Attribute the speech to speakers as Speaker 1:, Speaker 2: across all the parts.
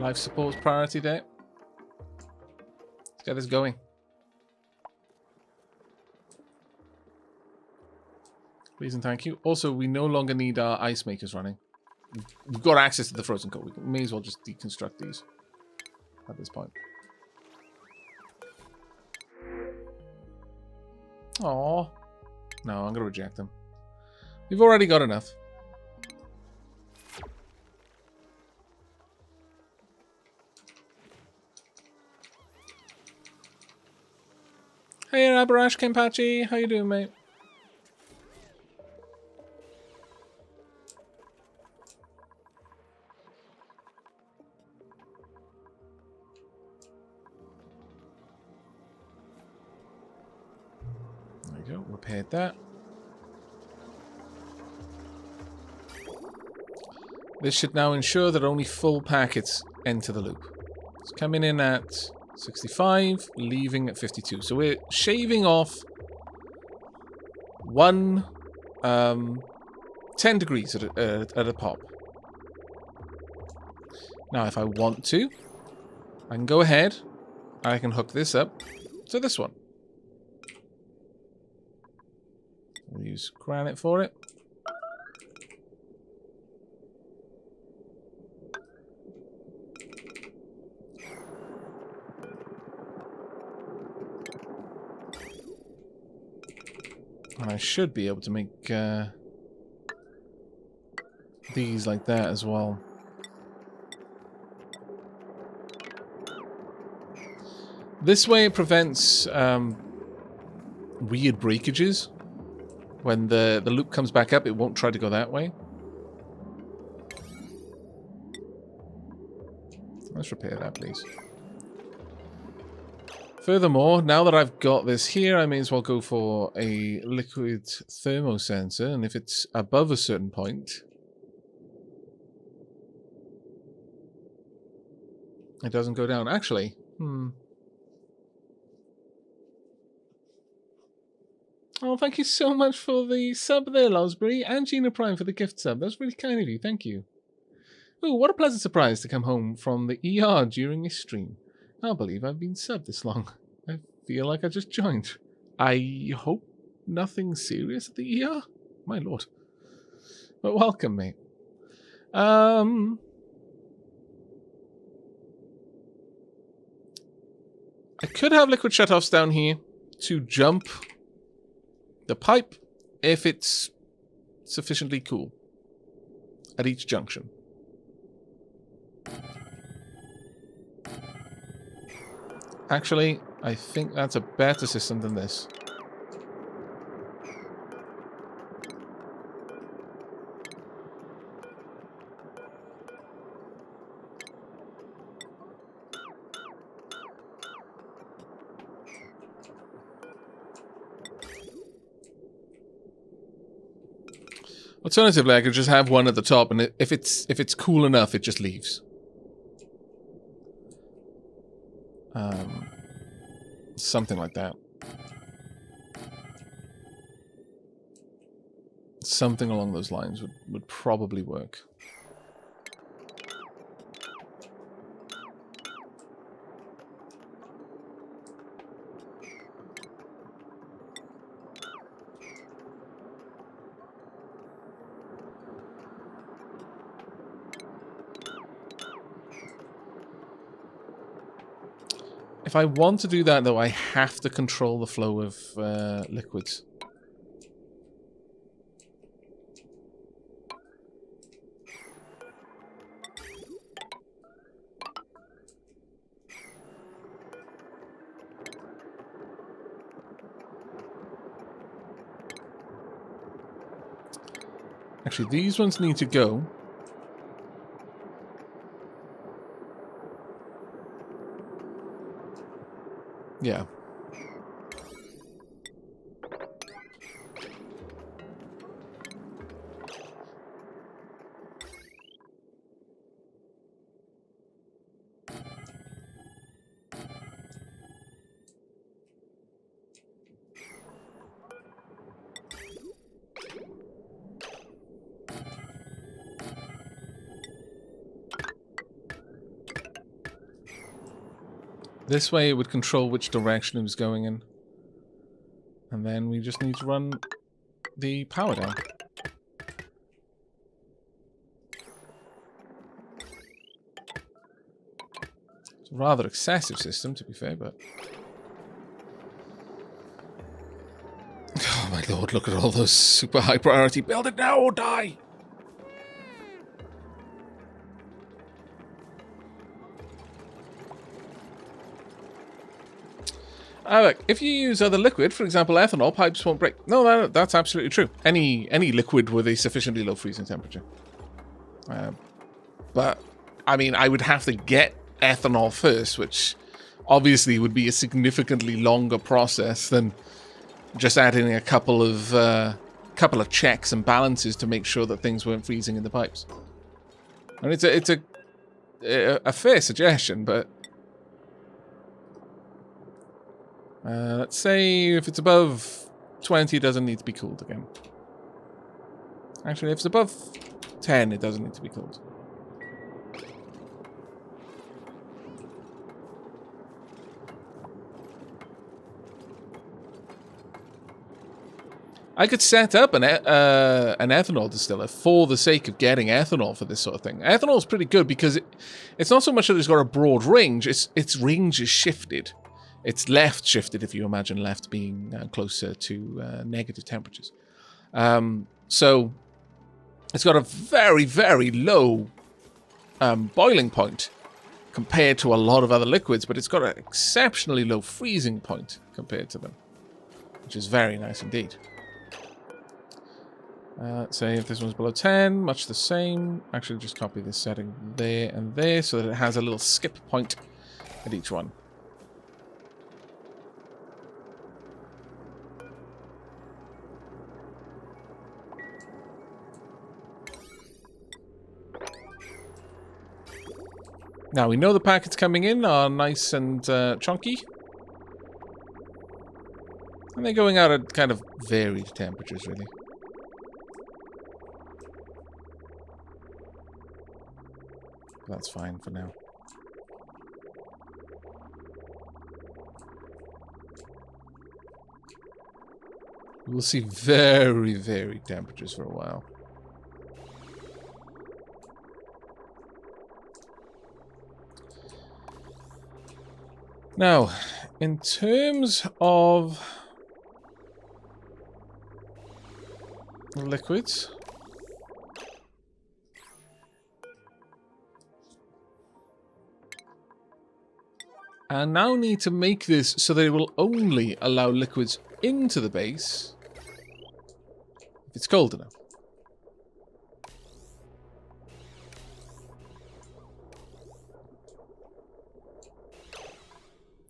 Speaker 1: Life support's priority day. Let's get this going. Please and thank you. Also, we no longer need our ice makers running. We've got access to the frozen core. We may as well just deconstruct these at this point. Aww. No, I'm going to reject them. We've already got enough. Hey, Abarash Kenpachi. How you doing, mate? There we go. Repaired that. This should now ensure that only full packets enter the loop. It's coming in at 65, leaving at 52. So we're shaving off 10 degrees at a pop. Now, if I want to, I can go ahead and I can hook this up to this one. We'll use granite for it. And I should be able to make these like that as well. This way it prevents weird breakages. When the loop comes back up, it won't try to go that way. Let's repair that, please. Furthermore, now that I've got this here, I may as well go for a liquid thermosensor, and if it's above a certain point, it doesn't go down. Actually, Oh, thank you so much for the sub there, Losbury, and Gina Prime for the gift sub. That's really kind of you. Thank you. Ooh, what a pleasant surprise to come home from the ER during a stream. I can't believe I've been subbed this long. I feel like I just joined. I hope nothing serious at the ER? My lord. But welcome, mate. I could have liquid shutoffs down here to jump the pipe if it's sufficiently cool at each junction. Actually, I think that's a better system than this. Alternatively, I could just have one at the top, and if it's cool enough, it just leaves. Something like that. Something along those lines would probably work. If I want to do that, though, I have to control the flow of liquids. Actually, these ones need to go. Yeah. This way it would control which direction it was going in. And then we just need to run the power down. It's a rather excessive system, to be fair, but... Oh my lord, look at all those super high priority. Build it now or die! Aavak, if you use other liquid, for example ethanol, pipes won't break. No, that's absolutely true. Any liquid with a sufficiently low freezing temperature. But, I mean, I would have to get ethanol first, which obviously would be a significantly longer process than just adding a couple of checks and balances to make sure that things weren't freezing in the pipes. And it's a fair suggestion, but let's say if it's above 20, it doesn't need to be cooled again. Actually, if it's above 10, it doesn't need to be cooled. I could set up an ethanol distiller for the sake of getting ethanol for this sort of thing. Ethanol is pretty good because it's not so much that it's got a broad range, its range is shifted. It's left shifted, if you imagine left being closer to negative temperatures. So it's got a very, very low boiling point compared to a lot of other liquids, but it's got an exceptionally low freezing point compared to them, which is very nice indeed. Let's say if this one's below 10, much the same. Actually, just copy this setting there and there so that it has a little skip point at each one. Now, we know the packets coming in are nice and chunky. And they're going out at kind of varied temperatures, really. That's fine for now. We'll see very varied temperatures for a while. Now, in terms of liquids, I now need to make this so that it will only allow liquids into the base if it's cold enough.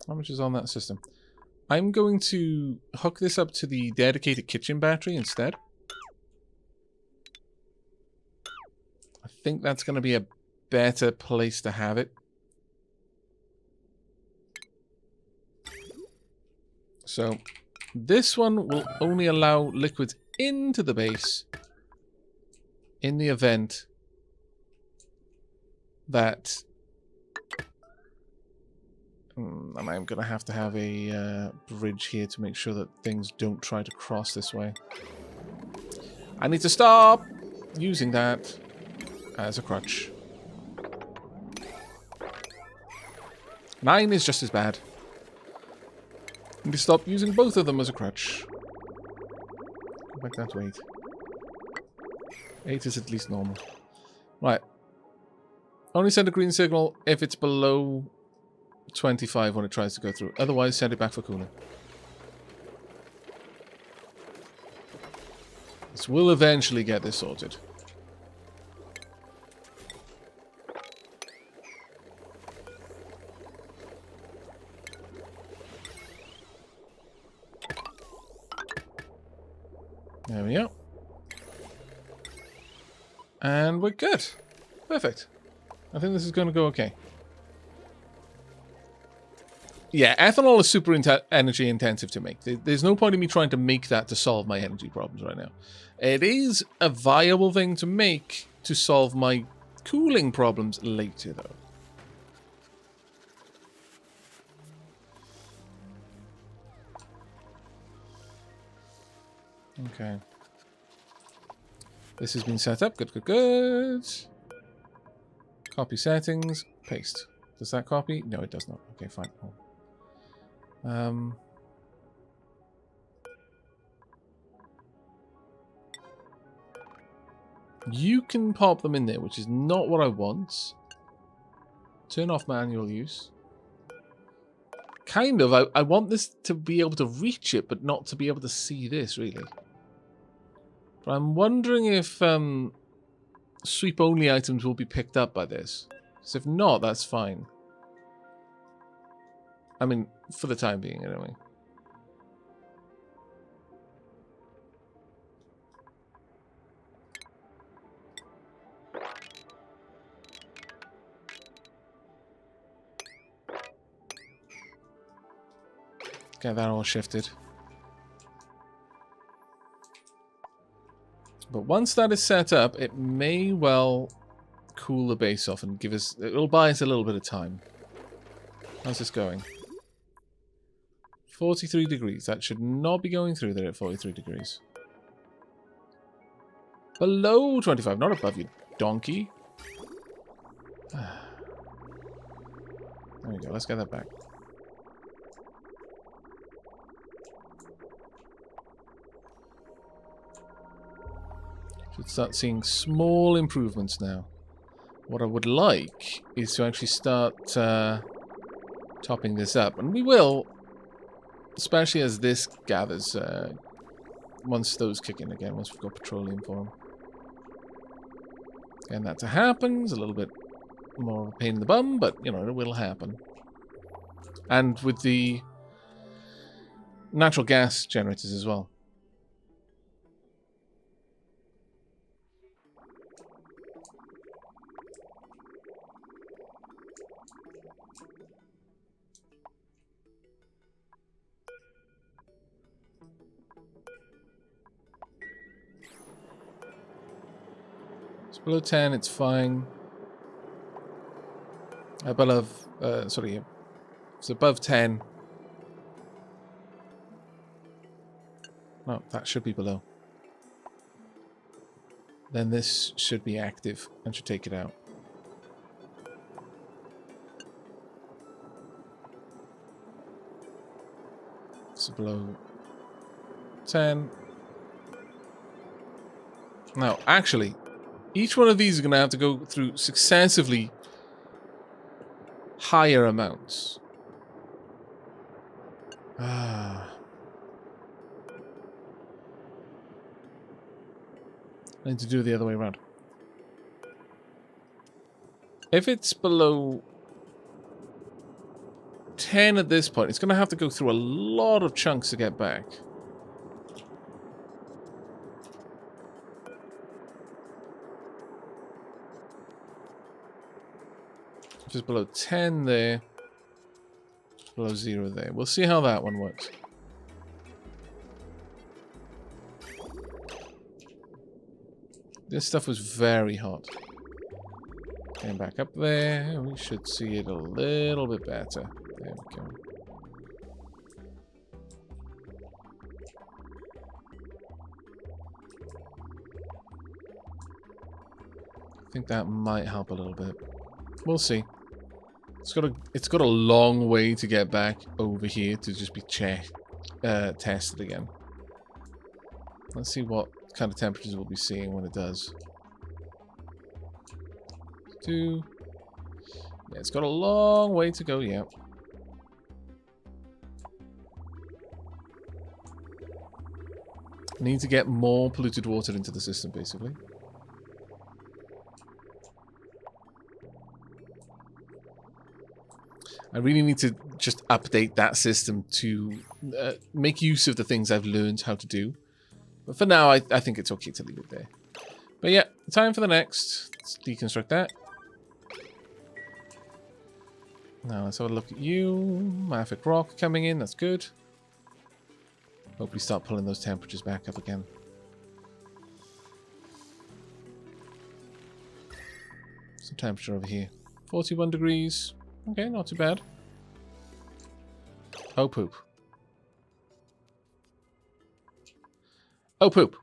Speaker 1: How much is on that system? I'm going to hook this up to the dedicated kitchen battery instead. I think that's going to be a better place to have it. So this one will only allow liquids into the base in the event that... And I'm going to have a bridge here to make sure that things don't try to cross this way. I need to stop using that as a crutch. 9 is just as bad. I need to stop using both of them as a crutch. Go back down to 8. 8 is at least normal. Right. Only send a green signal if it's below 25 when it tries to go through. Otherwise, send it back for cooling. This will eventually get this sorted. There we go. And we're good. Perfect. I think this is going to go okay. Yeah, ethanol is super energy intensive to make. There's no point in me trying to make that to solve my energy problems right now. It is a viable thing to make to solve my cooling problems later, though. Okay. This has been set up. Good, good, good. Copy settings. Paste. Does that copy? No, it does not. Okay, fine. You can pop them in there, which is not what I want. Turn off manual use. Kind of. I want this to be able to reach it, but not to be able to see this, really. But I'm wondering if sweep-only items will be picked up by this. Because if not, that's fine. I mean, for the time being, anyway. Get that all shifted. But once that is set up, it may well cool the base off and give us... It'll buy us a little bit of time. How's this going? 43 degrees. That should not be going through there at 43 degrees. Below 25, not above, you donkey. There we go. Let's get that back. Should start seeing small improvements now. What I would like is to actually start topping this up. And we will, especially as this gathers, once those kick in again, once we've got petroleum for them. And that to happen is a little bit more of a pain in the bum, but, you know, it will happen. And with the natural gas generators as well. Below 10, it's fine. Above, sorry, it's above 10. No, that should be below. Then this should be active and should take it out. So below 10. Now, actually, each one of these is going to have to go through successively higher amounts. I need to do it the other way around. If it's below 10 at this point, it's going to have to go through a lot of chunks to get back. Just below 10 there. Below 0 there. We'll see how that one works. This stuff was very hot. Getting back up there. We should see it a little bit better. There we go. I think that might help a little bit. We'll see. It's got a long way to get back over here to just be tested again. Let's see what kind of temperatures we'll be seeing when it does. 2. Yeah, it's got a long way to go, yeah. Need to get more polluted water into the system, basically. I really need to just update that system to make use of the things I've learned how to do. But for now, I think it's okay to leave it there. But yeah, time for the next. Let's deconstruct that. Now let's have a look at you. Mafic rock coming in, that's good. Hope we start pulling those temperatures back up again. Some temperature over here. 41 degrees. Okay, not too bad. Oh, poop. Oh, poop.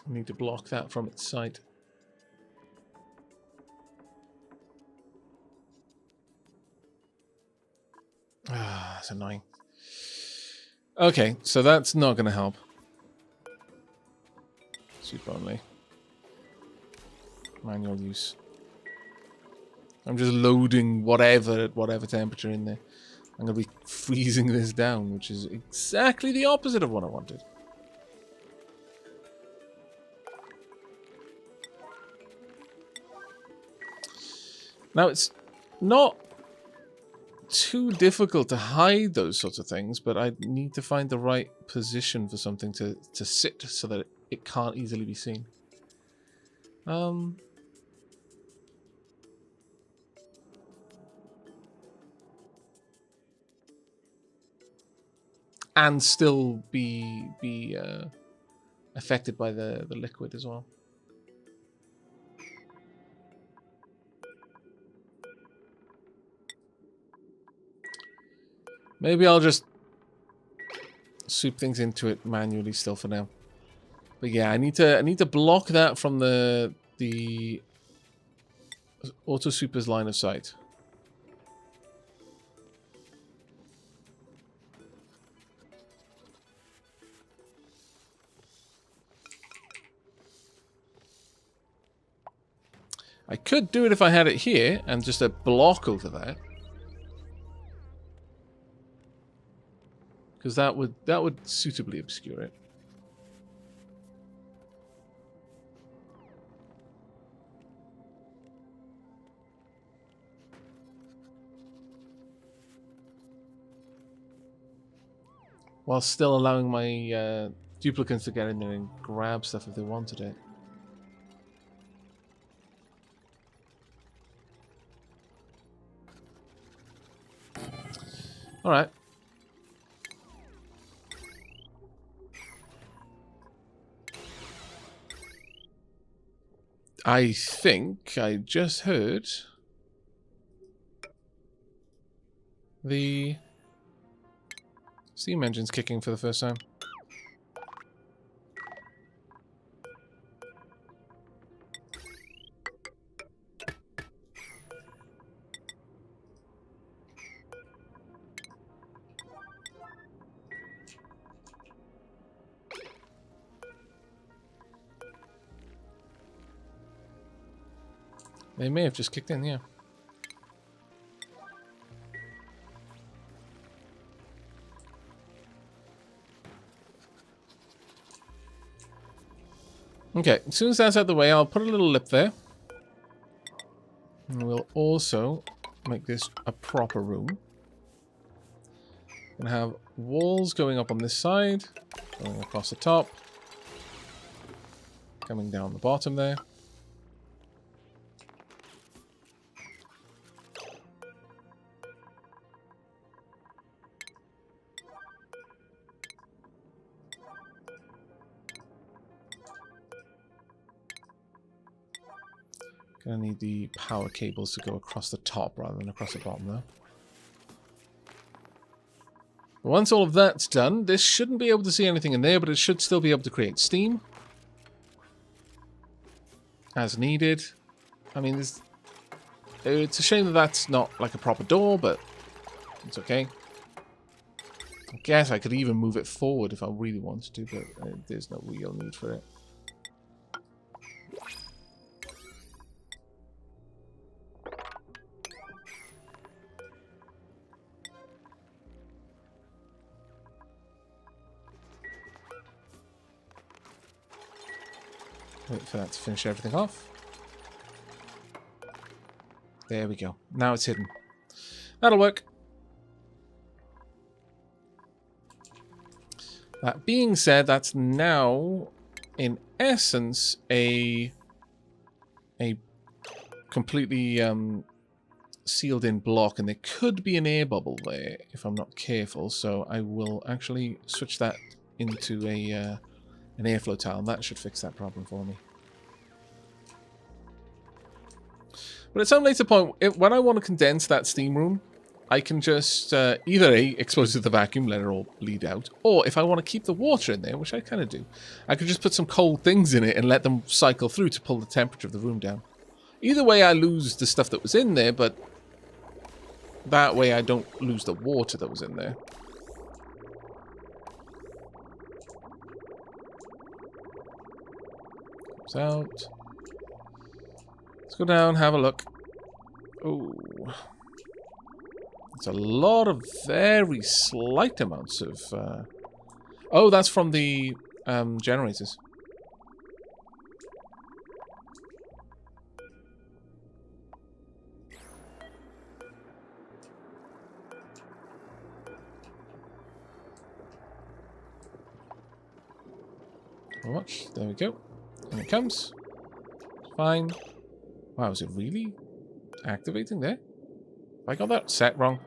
Speaker 1: I need to block that from its side. Ah, that's annoying. Okay, so that's not going to help. Soup only. Manual use. I'm just loading whatever at whatever temperature in there. I'm going to be freezing this down, which is exactly the opposite of what I wanted. Now, it's not too difficult to hide those sorts of things, but I need to find the right position for something to sit so that it can't easily be seen. And still be affected by the liquid as well. Maybe I'll just soup things into it manually still for now. But yeah, I need to block that from the auto super's line of sight. I could do it if I had it here and just a block over that. Because that would suitably obscure it. While still allowing my duplicants to get in there and grab stuff if they wanted it. Alright. I think I just heard the steam engine's kicking for the first time. They may have just kicked in, yeah. Okay, as soon as that's out of the way, I'll put a little lip there. And we'll also make this a proper room. Gonna have walls going up on this side, going across the top, coming down the bottom there. Gonna need the power cables to go across the top rather than across the bottom though. Once all of that's done, this shouldn't be able to see anything in there, but it should still be able to create steam. As needed. I mean, it's a shame that that's not like a proper door, but it's okay. I guess I could even move it forward if I really wanted to, but there's no real need for it. Wait for that to finish everything off. There we go. Now it's hidden. That'll work. That being said, that's now, in essence, a completely sealed-in block, and there could be an air bubble there if I'm not careful. So I will actually switch that into an airflow tile. And that should fix that problem for me. But at some later point, when I want to condense that steam room, I can just either A, expose it to the vacuum, let it all bleed out, or if I want to keep the water in there, which I kind of do, I could just put some cold things in it and let them cycle through to pull the temperature of the room down. Either way, I lose the stuff that was in there, but that way I don't lose the water that was in there. Comes out. Let's go down, have a look. Oh. It's a lot of very slight amounts of... Oh, that's from the generators. Watch. There we go. And it comes. Fine. Wow, is it really activating there? I got that set wrong.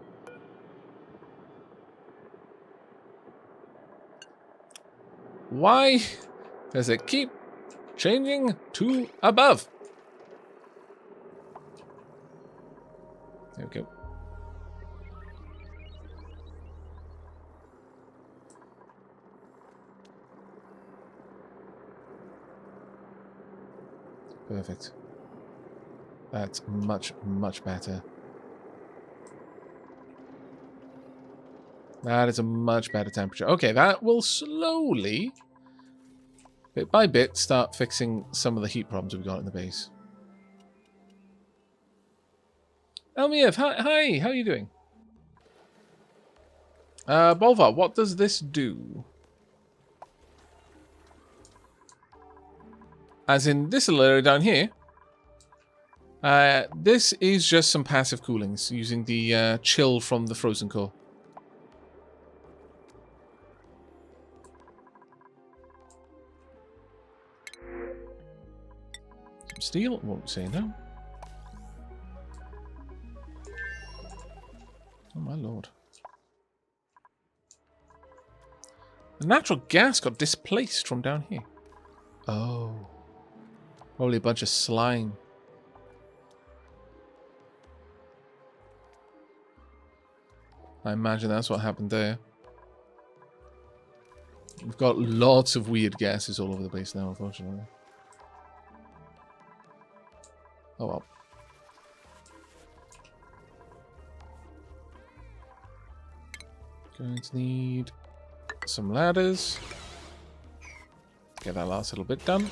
Speaker 1: Why does it keep changing to above? There we go. Perfect. That's much, much better. That is a much better temperature. Okay, that will slowly, bit by bit, start fixing some of the heat problems we've got in the base. Elmiev, hi, how are you doing? Bolvar, what does this do? As in this little area down here. This is just some passive coolings using the chill from the frozen core. Some steel, won't say no. Oh my lord. The natural gas got displaced from down here. Oh. Probably a bunch of slime. I imagine that's what happened there. We've got lots of weird gases all over the base now, unfortunately. Oh well. Going to need some ladders. Get that last little bit done.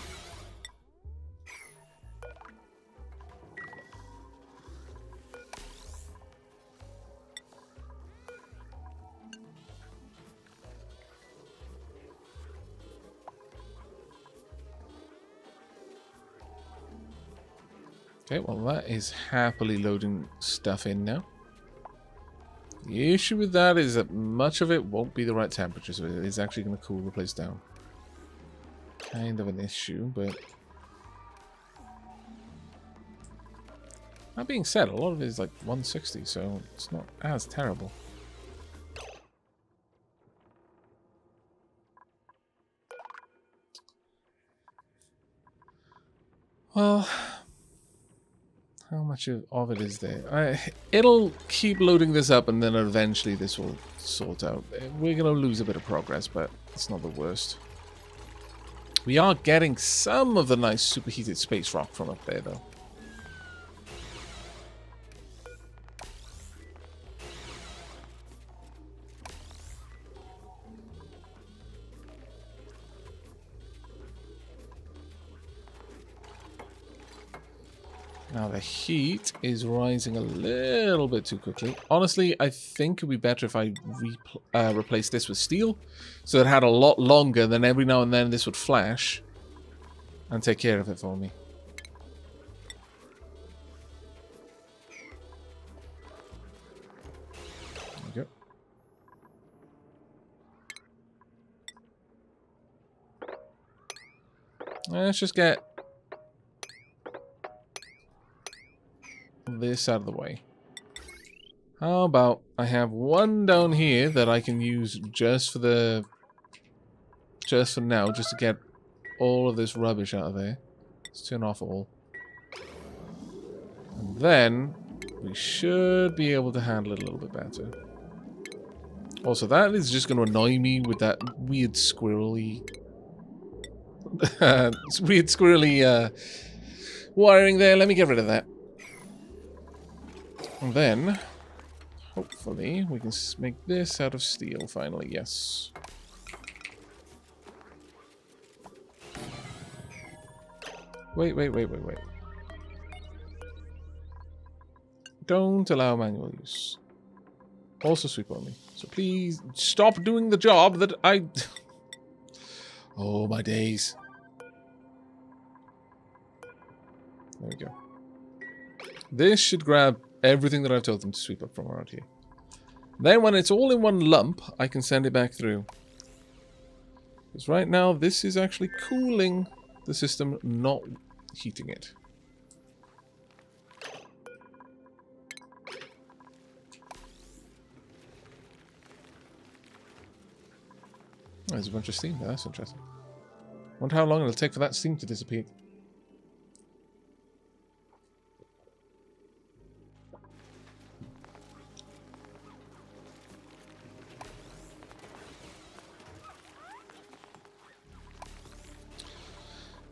Speaker 1: Okay, well that is happily loading stuff in now. The issue with that is that much of it won't be the right temperature, so it is actually going to cool the place down. Kind of an issue, but... That being said, a lot of it is like 160, so it's not as terrible. Well... How much of it is there? It'll keep loading this up and then eventually this will sort out. We're going to lose a bit of progress, but it's not the worst. We are getting some of the nice superheated space rock from up there, though. Now the heat is rising a little bit too quickly. Honestly, I think it would be better if I replace this with steel, so it had a lot longer, then every now and then this would flash and take care of it for me. There we go. Let's just get this out of the way. How about I have one down here that I can use just for the just for now, just to get all of this rubbish out of there. Let's turn off all. And then we should be able to handle it a little bit better. Also, that is just going to annoy me with that weird squirrely... weird squirrely wiring there. Let me get rid of that. And then, hopefully, we can make this out of steel finally. Yes. Wait. Don't allow manual use. Also sweep only. So please stop doing the job that I... Oh, my days. There we go. This should grab everything that I've told them to sweep up from around here. Then when it's all in one lump, I can send it back through. Because right now, this is actually cooling the system, not heating it. There's a bunch of steam there. That's interesting. Wonder how long it'll take for that steam to dissipate.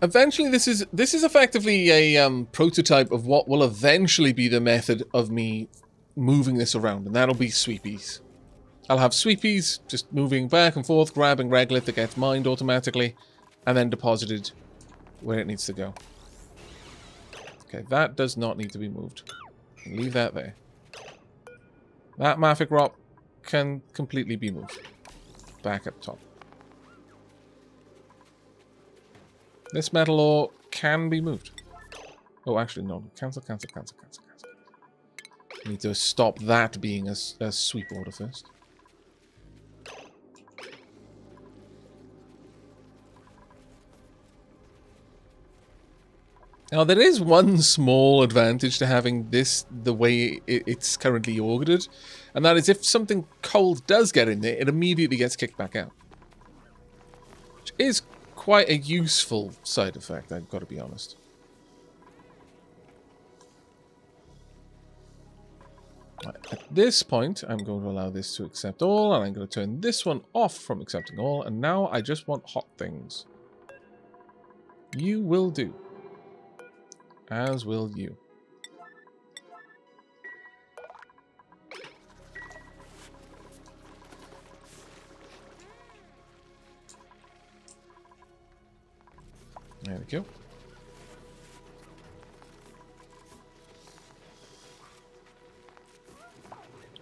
Speaker 1: Eventually, this is effectively a prototype of what will eventually be the method of me moving this around, and that'll be sweepies. I'll have sweepies just moving back and forth, grabbing regolith that gets mined automatically, and then deposited where it needs to go. Okay, that does not need to be moved. Leave that there. That mafic rock can completely be moved. Back up top. This metal ore can be moved. Oh, actually, no. Cancel. Need to stop that being a sweep order first. Now, there is one small advantage to having this the way it's currently ordered, and that is if something cold does get in there, it immediately gets kicked back out. Which is quite a useful side effect, I've got to be honest. Right, at this point, I'm going to allow this to accept all, and I'm going to turn this one off from accepting all, and now I just want hot things. You will do. As will you. There we go.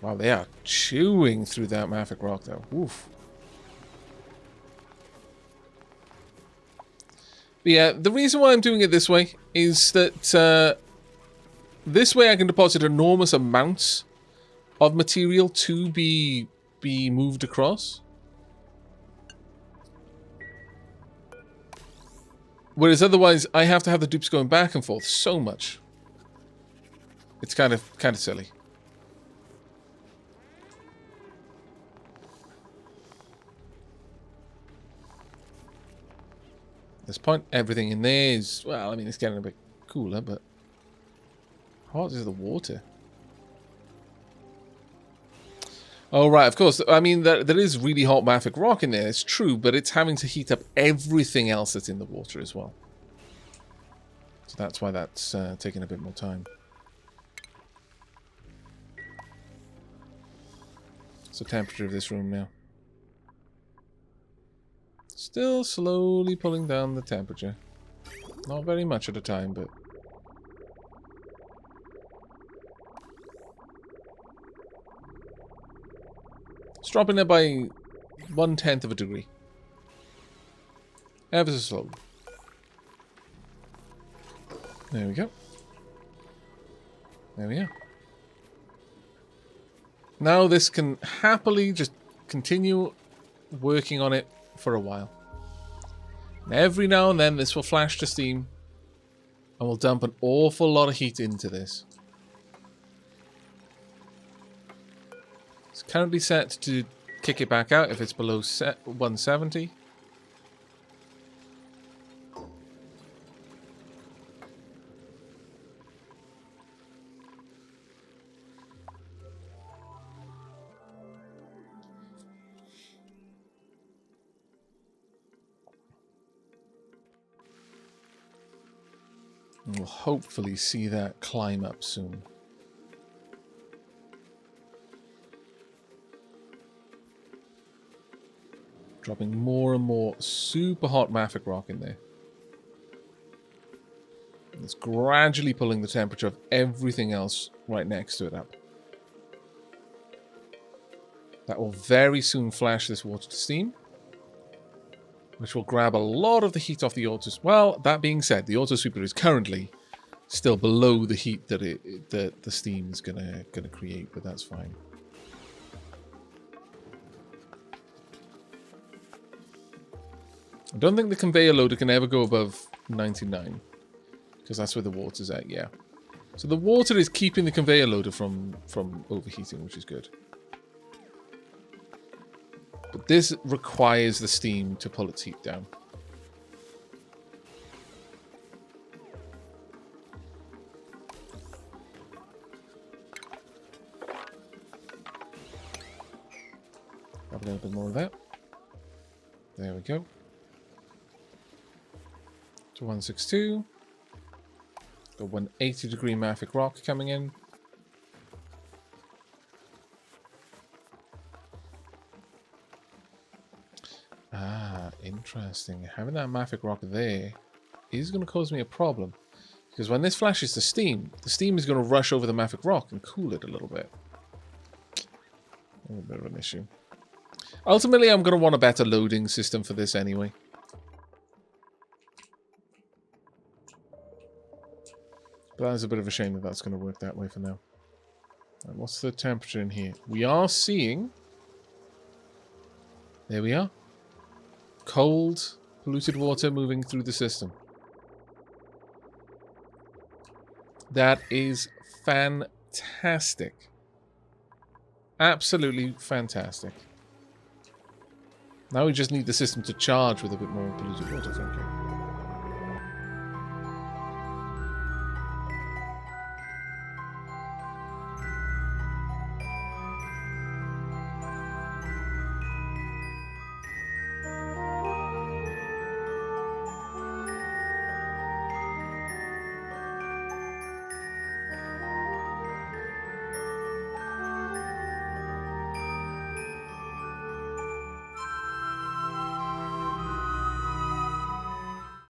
Speaker 1: Wow, they are chewing through that mafic rock though. Oof. But yeah, the reason why I'm doing it this way is that this way I can deposit enormous amounts of material to be moved across. Whereas otherwise, I have to have the dupes going back and forth so much. It's kind of silly. At this point, everything in there is, well, I mean, it's getting a bit cooler, but how hot is the water? Oh, right, of course. I mean, there is really hot mafic rock in there, it's true, but it's having to heat up everything else that's in the water as well. So that's why that's taking a bit more time. What's the temperature of this room now? Still slowly pulling down the temperature. Not very much at a time, but... it's dropping it by 1/10 of a degree. Ever so slowly. There we go. There we are. Now this can happily just continue working on it for a while. And every now and then this will flash to steam and will dump an awful lot of heat into this. It's currently set to kick it back out if it's below 170. And we'll hopefully see that climb up soon. Dropping more and more super hot mafic rock in there. And it's gradually pulling the temperature of everything else right next to it up. That will very soon flash this water to steam, which will grab a lot of the heat off the auto. Well, that being said, the auto sweeper is currently still below the heat that the steam is gonna create, but that's fine. I don't think the conveyor loader can ever go above 99, because that's where the water's at. Yeah, so the water is keeping the conveyor loader from overheating, which is good. But this requires the steam to pull its heat down. Grab a little bit more of that. There we go. To 162. Got 180 degree mafic rock coming in. Ah, interesting. Having that mafic rock there is going to cause me a problem. Because when this flashes the steam is going to rush over the mafic rock and cool it a little bit. A little bit of an issue. Ultimately, I'm going to want a better loading system for this anyway. But that is a bit of a shame that that's going to work that way for now. Right, what's the temperature in here? We are seeing... There we are. Cold, polluted water moving through the system. That is fantastic. Absolutely fantastic. Now we just need the system to charge with a bit more polluted water, frankly.